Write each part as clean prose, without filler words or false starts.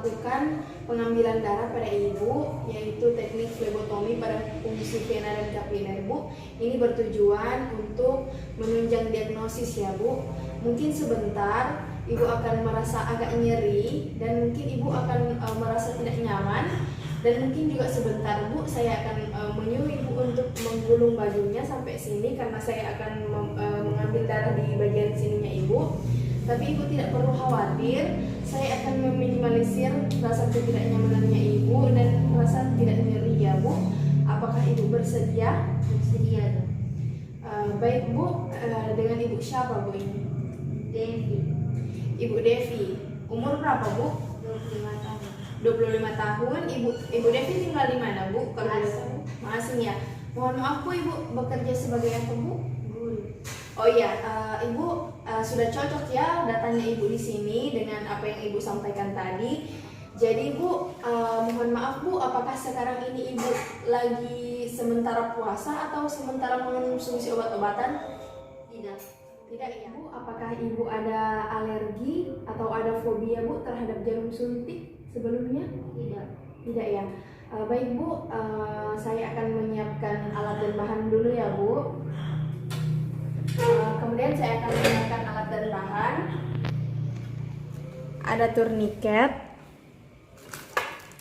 melakukan pengambilan darah pada ibu, yaitu teknik flebotomi pada fungsi vena dan kapiler, Bu. Ini bertujuan untuk menunjang diagnosis ya, Bu. Mungkin sebentar ibu akan merasa agak nyeri dan mungkin ibu akan merasa tidak nyaman, dan mungkin juga sebentar, Bu, saya akan menyuruh ibu untuk menggulung bajunya sampai sini karena saya akan mengambil darah di bagian sininya ibu. Tapi ibu tidak perlu khawatir, saya akan meminimalisir rasa ketidaknyamanannya ibu dan rasa tidak nyeri ya, Bu. Apakah ibu bersedia? Bersedia. Baik, Bu, dengan ibu siapa, Bu, ini? Devi. Ibu Devi. Umur berapa, Bu? 25 tahun. 25 tahun. Ibu Devi tinggal di mana, Bu? Kalau boleh tahu. Asing ya. Mohon maaf, Bu, ibu bekerja sebagai apa, Bu? Guru. Oh iya, ibu sudah cocok ya datanya ibu di sini dengan apa yang ibu sampaikan tadi. Jadi Bu, mohon maaf Bu, apakah sekarang ini ibu lagi sementara puasa atau sementara mengonsumsi obat-obatan? Tidak. Tidak ya Bu, apakah ibu ada alergi atau ada fobia Bu terhadap jarum suntik sebelumnya? Tidak. Tidak ya. Baik Bu, saya akan menyiapkan alat dan bahan dulu ya Bu. Kemudian saya akan menyiapkan alat dan bahan. Ada turniket,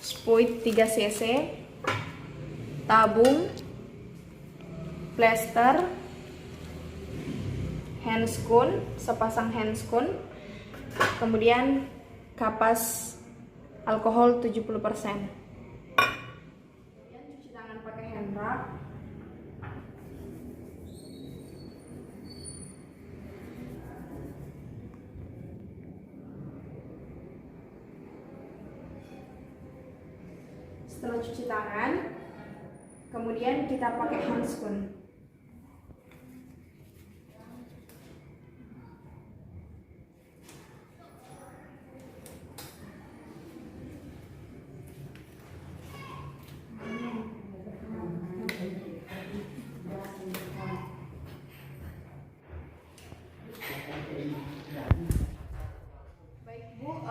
spuit 3 cc, tabung, plester, handscoon, sepasang handscoon, kemudian kapas alkohol 70%. Kemudian cuci tangan pakai hand rub. Setelah cuci tangan, kemudian kita pakai handscoon. Baik Bu,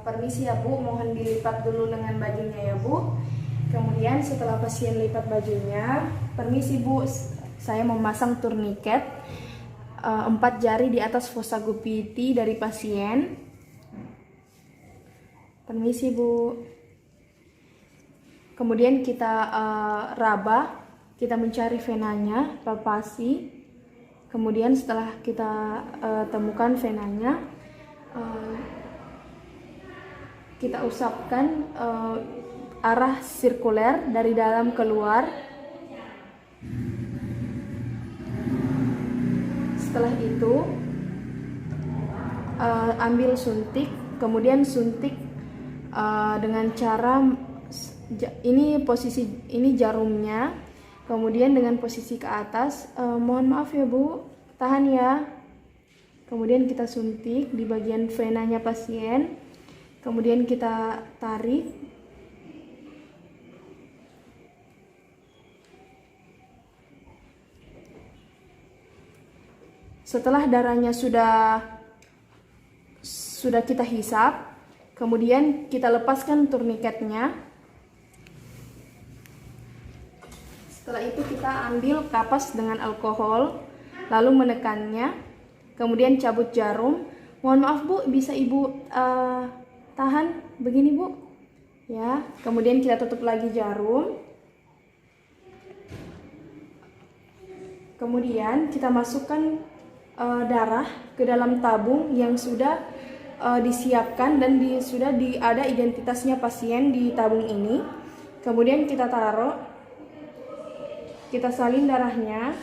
permisi ya Bu, mohon dilipat dulu dengan bajunya ya Bu. Kemudian setelah pasien lipat bajunya, permisi Bu, saya memasang turniket 4 jari di atas fossa gupiti dari pasien. Permisi Bu. Kemudian kita raba, kita mencari venanya, palpasi. Kemudian setelah kita temukan venanya, kita usapkan arah sirkuler dari dalam keluar. Setelah itu ambil suntik, kemudian suntik dengan cara ini jarumnya, kemudian dengan posisi ke atas. Mohon maaf ya Bu, tahan ya. Kemudian kita suntik di bagian venanya pasien, kemudian kita tarik. Setelah darahnya sudah kita hisap, kemudian kita lepaskan turniketnya. Setelah itu kita ambil kapas dengan alkohol, lalu menekannya, kemudian cabut jarum. Mohon maaf Bu, bisa Ibu tahan begini Bu, ya. Kemudian kita tutup lagi jarum. Kemudian kita masukkan darah ke dalam tabung yang sudah disiapkan dan sudah ada identitasnya pasien di tabung ini. Kemudian kita taruh, kita salin darahnya.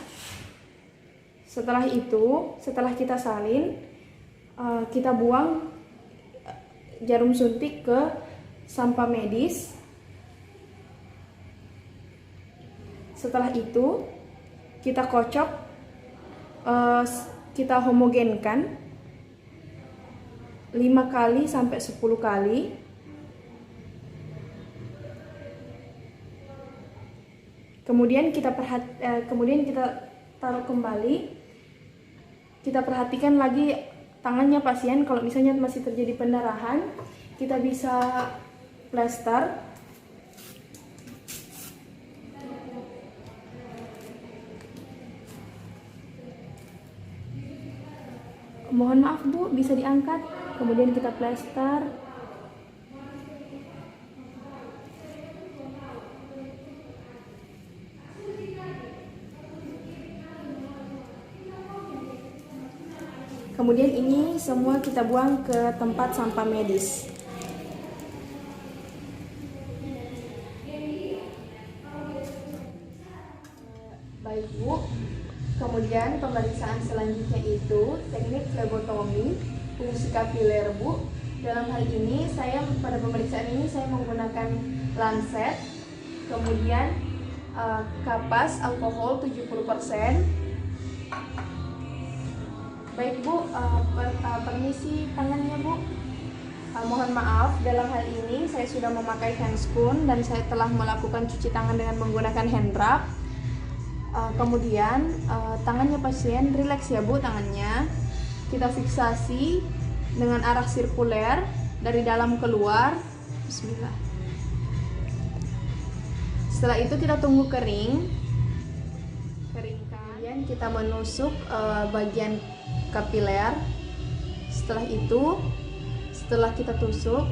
Setelah itu, setelah kita salin, kita buang jarum suntik ke sampah medis. Setelah itu kita kocok, kita homogenkan 5 kali sampai 10 kali. Kemudian kita taruh kembali. Kita perhatikan lagi tangannya pasien, kalau misalnya masih terjadi pendarahan, kita bisa plester. Mohon maaf Bu, bisa diangkat. Kemudian kita plester. Kemudian ini semua kita buang ke tempat sampah medis. Baik Bu, kemudian pemeriksaan selanjutnya itu teknik flebotomi fungsi kapiler Bu. Dalam hal ini pada pemeriksaan ini saya menggunakan lancet, kemudian kapas alkohol 70%. Baik Bu, permisi tangannya Bu. Mohon maaf, dalam hal ini saya sudah memakai handscoon dan saya telah melakukan cuci tangan dengan menggunakan hand wrap. Kemudian tangannya pasien rileks ya Bu, tangannya kita fiksasi dengan arah sirkuler dari dalam keluar. Bismillah. Setelah itu kita tunggu kering. Kemudian kita menusuk bagian kapiler. Setelah itu, setelah kita tusuk,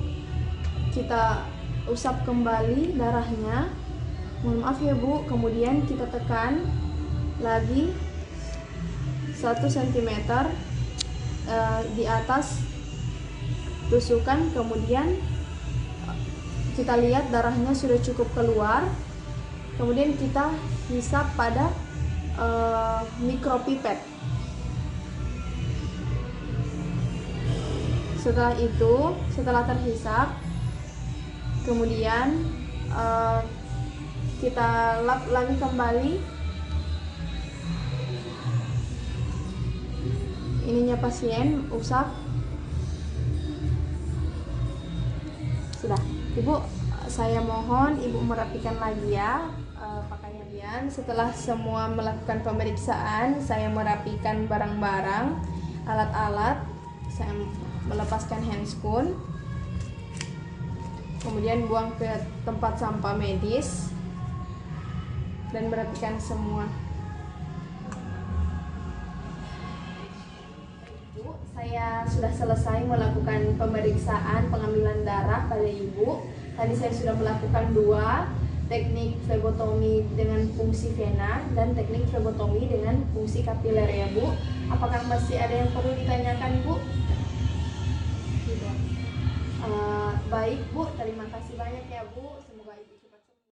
kita usap kembali darahnya. Mohon maaf ya Bu, kemudian kita tekan lagi 1 cm di atas tusukan, kemudian kita lihat darahnya sudah cukup keluar. Kemudian kita hisap pada mikropipet. Setelah itu, setelah terhisap, kemudian kita lap lagi kembali ininya pasien, usap. Sudah, Ibu, saya mohon Ibu merapikan lagi ya pakaian. Setelah semua melakukan pemeriksaan, saya merapikan barang-barang, alat-alat, saya melepaskan handscoon, kemudian buang ke tempat sampah medis dan merapikan semua. Ibu, saya sudah selesai melakukan pemeriksaan pengambilan darah pada Ibu. Tadi saya sudah melakukan 2 teknik flebotomi dengan fungsi vena dan teknik flebotomi dengan fungsi kapiler ya Bu. Apakah masih ada yang perlu ditanyakan Bu? Tidak. Baik Bu, terima kasih banyak ya Bu.